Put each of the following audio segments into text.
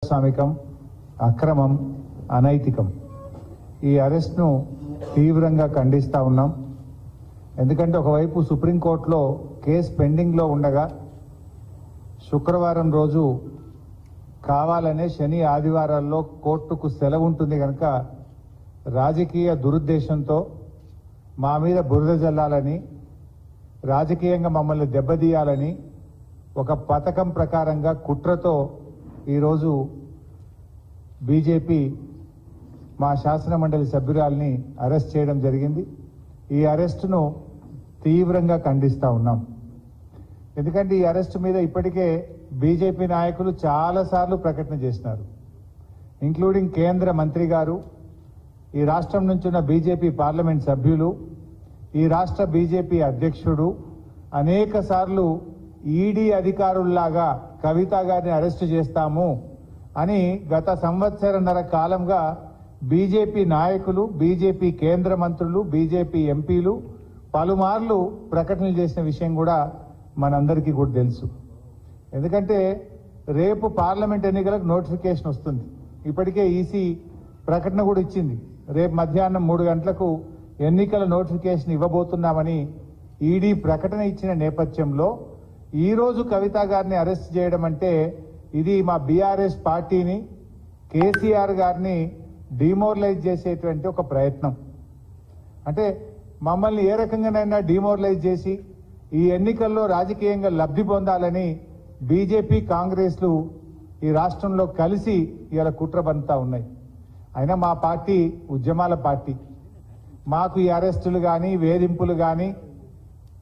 అప్రజాస్వామికం, అక్రమం, అనైతికం. ఈ అరెస్ట్ను తీవ్రంగా ఖండిస్తూ ఉన్నాం. ఎందుకంటే ఒకవైపు సుప్రీంకోర్టులో కేసు పెండింగ్లో ఉండగా శుక్రవారం రోజు కావాలనే శని ఆదివారాల్లో కోర్టుకు సెలవు ఉంటుంది కనుక రాజకీయ దురుద్దేశంతో మా మీద బురద జల్లాలని, రాజకీయంగా మమ్మల్ని దెబ్బతీయాలని ఒక పథకం ప్రకారంగా కుట్రతో ఈరోజు బీజేపీ మా శాసనమండలి సభ్యురాల్ని అరెస్ట్ చేయడం జరిగింది. ఈ అరెస్టును తీవ్రంగా ఖండిస్తూ ఉన్నాం. ఎందుకంటే ఈ అరెస్టు మీద ఇప్పటికే బీజేపీ నాయకులు చాలాసార్లు ప్రకటన చేసినారు, ఇంక్లూడింగ్ కేంద్ర మంత్రి గారు, ఈ రాష్ట్రం నుంచి ఉన్న బీజేపీ పార్లమెంట్ సభ్యులు, ఈ రాష్ట్ర బీజేపీ అధ్యక్షుడు అనేక సార్లు ఈడీ అధికారుల్లాగా కవిత గారిని అరెస్టు చేస్తాము అని గత సంవత్సరన్నర కాలంగా బీజేపీ నాయకులు, బీజేపీ కేంద్ర మంత్రులు, బీజేపీ ఎంపీలు పలుమార్లు ప్రకటనలు చేసిన విషయం కూడా మనందరికీ కూడా తెలుసు. ఎందుకంటే రేపు పార్లమెంట్ ఎన్నికలకు నోటిఫికేషన్ వస్తుంది. ఇప్పటికే ఈసీ ప్రకటన కూడా ఇచ్చింది, రేపు మధ్యాహ్నం 3 గంటలకు ఎన్నికల నోటిఫికేషన్ ఇవ్వబోతున్నామని ఈడీ ప్రకటన ఇచ్చిన నేపథ్యంలో ఈరోజు కవిత గారిని అరెస్ట్ చేయడం అంటే ఇది మా బీఆర్ఎస్ పార్టీని, కేసీఆర్ గారిని డిమోరలైజ్ చేసేటువంటి ఒక ప్రయత్నం. అంటే మమ్మల్ని ఏ రకంగానైనా డిమోరలైజ్ చేసి ఈ ఎన్నికల్లో రాజకీయంగా లబ్ధి పొందాలని బీజేపీ, కాంగ్రెస్లు ఈ రాష్ట్రంలో కలిసి ఇలా కుట్ర బంతా ఉన్నాయి. అయినా మా పార్టీ ఉద్యమాల పార్టీ. మాకు ఈ అరెస్టులు కానీ, వేధింపులు కానీ,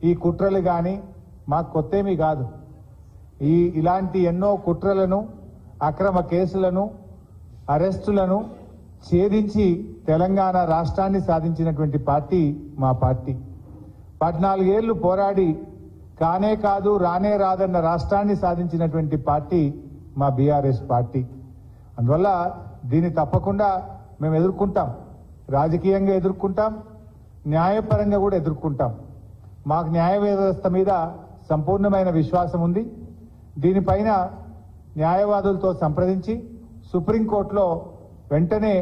ఈ కుట్రలు కానీ మాకు కొత్తేమీ కాదు. ఇలాంటి ఎన్నో కుట్రలను, అక్రమ కేసులను, అరెస్టులను ఛేదించి తెలంగాణ రాష్ట్రాన్ని సాధించినటువంటి పార్టీ మా పార్టీ. 14 ఏళ్లు పోరాడి కానే కాదు రానే రాదన్న రాష్ట్రాన్ని సాధించినటువంటి పార్టీ మా బీఆర్ఎస్ పార్టీ. అందువల్ల దీన్ని తప్పకుండా మేము ఎదుర్కొంటాం, రాజకీయంగా ఎదుర్కొంటాం, న్యాయపరంగా కూడా ఎదుర్కొంటాం. మాకు న్యాయ వ్యవస్థ మీద సంపూర్ణమైన విశ్వాసం ఉంది. దీనిపైన న్యాయవాదులతో సంప్రదించి సుప్రీంకోర్టులో వెంటనే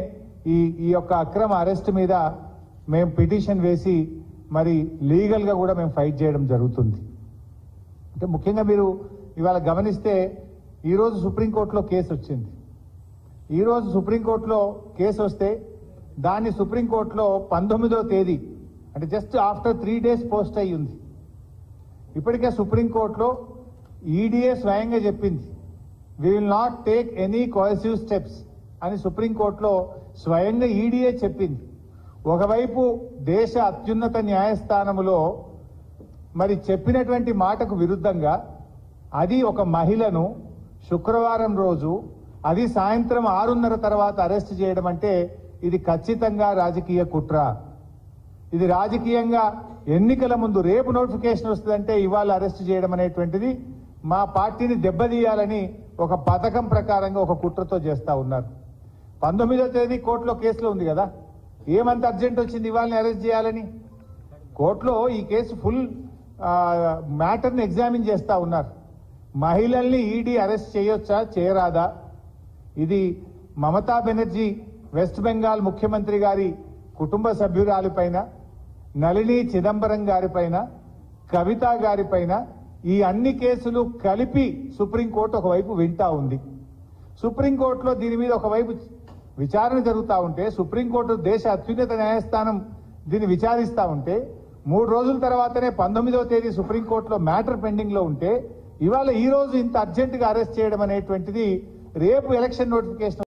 ఈ యొక్క అక్రమ అరెస్ట్ మీద మేము పిటిషన్ వేసి మరి లీగల్గా కూడా మేము ఫైట్ చేయడం జరుగుతుంది. అంటే ముఖ్యంగా మీరు ఇవాళ గమనిస్తే ఈరోజు సుప్రీంకోర్టులో కేసు వచ్చింది. ఈరోజు సుప్రీంకోర్టులో కేసు వస్తే దాన్ని సుప్రీంకోర్టులో 19వ తేదీ అంటే జస్ట్ ఆఫ్టర్ 3 days పోస్ట్ అయ్యి ఉంది. ఇప్పటికే సుప్రీంకోర్టులో ఈడీఏ స్వయంగా చెప్పింది, we will not take any coercive steps అని సుప్రీంకోర్టులో స్వయంగా ఈడీఏ చెప్పింది. ఒకవైపు దేశ అత్యున్నత న్యాయస్థానములో మరి చెప్పినటువంటి మాటకు విరుద్ధంగా అది ఒక మహిళను శుక్రవారం రోజు అది సాయంత్రం 6:30 తర్వాత అరెస్ట్ చేయడం అంటే ఇది ఖచ్చితంగా రాజకీయ కుట్ర. ఇది రాజకీయంగా ఎన్నికల ముందు రేపు నోటిఫికేషన్ వస్తుందంటే ఇవాళ అరెస్ట్ చేయడం అనేటువంటిది మా పార్టీని దెబ్బతీయాలని ఒక పథకం ప్రకారంగా ఒక కుట్రతో చేస్తా ఉన్నారు. 19వ తేదీ కోర్టులో కేసులో ఉంది కదా, ఏమంత అర్జెంట్ వచ్చింది ఇవాళని అరెస్ట్ చేయాలని? కోర్టులో ఈ కేసు ఫుల్ మ్యాటర్ని ఎగ్జామిన్ చేస్తా ఉన్నారు. మహిళల్ని ఈడీ అరెస్ట్ చేయొచ్చా, చేయరాదా? ఇది మమతా బెనర్జీ వెస్ట్ బెంగాల్ ముఖ్యమంత్రి గారి కుటుంబ సభ్యురాలిపైన, నళిని చిదంబరం గారిపైన, కవిత గారిపైన ఈ అన్ని కేసులు కలిపి సుప్రీంకోర్టు ఒకవైపు వింటా ఉంది. సుప్రీంకోర్టులో దీని మీద ఒకవైపు విచారణ జరుగుతూ ఉంటే, సుప్రీంకోర్టు దేశ అత్యున్నత న్యాయస్థానం దీన్ని విచారిస్తూ ఉంటే, 3 రోజుల తర్వాతనే 19వ తేదీ సుప్రీంకోర్టులో మ్యాటర్ పెండింగ్ లో ఉంటే ఇవాళ ఈ రోజు ఇంత అర్జెంటుగా అరెస్ట్ చేయడం అనేటువంటిది రేపు ఎలక్షన్ నోటిఫికేషన్